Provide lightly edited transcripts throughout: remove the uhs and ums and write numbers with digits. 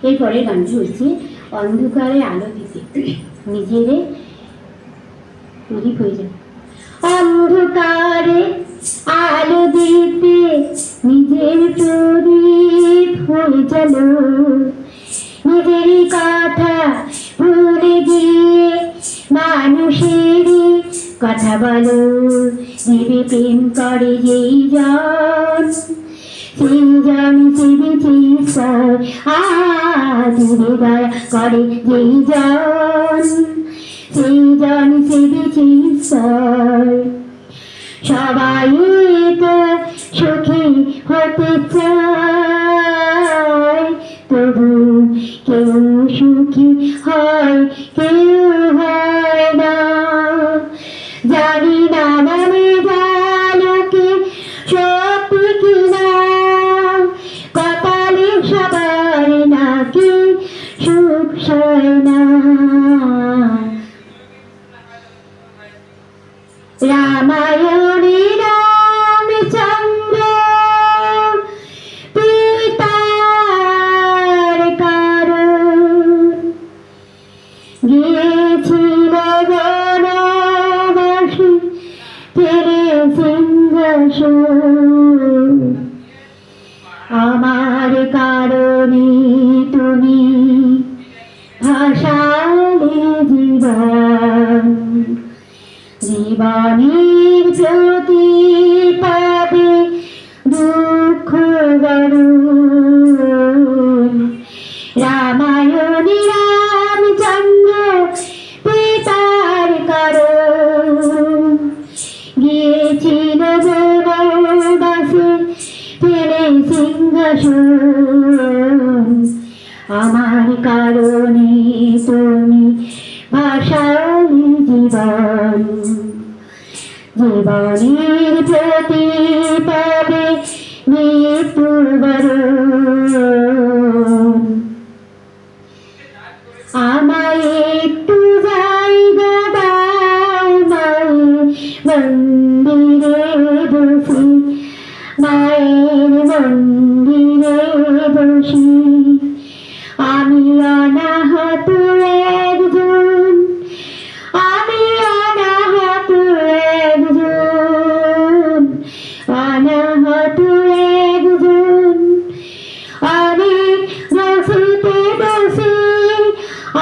এরপরে গানটি হচ্ছে অন্ধকারে আলো দিতে নিজেরে তৈরি হয়ে যায়। অন্ধকারে আলো দিতে নিজের প্রদীপ হয়ে গেল, নিজেরই কথা ভুলে গিয়ে মানুষেরই কথা বলো। জীবে প্রেম করে যেই জন, সেই জন জীবেছি ঈশ্বর। জীবে দয়া করে যেই জন, সেই জন জীবেছি ঈশ্বর। সবাই তো সুখী হতে চায়, তবু কেউ সুখী হয় কেউ হয় না। জানি না মানে জালোকে সত্যি কিনা, কপালে সবার নাকি সুখ সয় না। রামায়ণে রামচন্দ্র পিতার কারণ গিয়েছিল বনবাসী ফিরে সিংহাসন। আমার কারণে তুমি ভাসালে জীবন, জীবনের প্রতি পাবে দুঃখ গরুণ। রামায়ণে রামচন্দ্র পিতার কারণ গিয়েছিল বনবাসে ফেলে সিংহাসন। আমার কারণে তুমি ভাসালে জীবন, জীবনের প্রতি পাবে মৃত্যুর বরণ। আমায় একটু জায়গা দাও মায়ের মন্দিরে বসি, মায়ের মন্দিরে বসি। আমি অনাহত একজন, আমি অনাহত একজন, অনাহত একজন। অনেক বসিতে বসে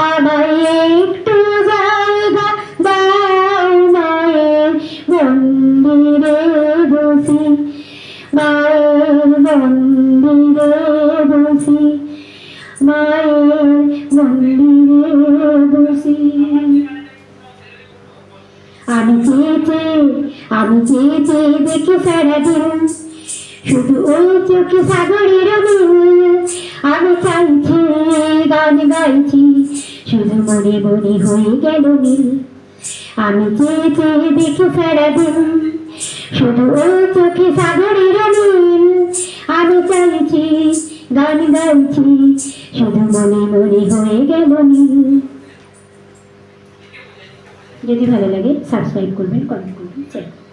আমায় একটু জায়গা দাও মায়ের মন্দিরে বসি, মায়ের মন্দিরে বসি, মায়ের মন্দিরে বসি। আমি চেয়ে দেখি সারাদিন শুধু ওই চোখে সাগরের মিল। আমি চাইছি গান গাইছি শুধু মনে মনে হয়ে গেল মিল। আমি চেয়ে দেখি সারাদিন শুধু ওই চোখে সাগরের মিল। আমি চাইছি গান গাইছি শুধু মনে মনে হয়ে গেল মিল। যদি ভালো লাগে সাবস্ক্রাইব করবেন, কমেন্ট করবেন, শেয়ার করবেন।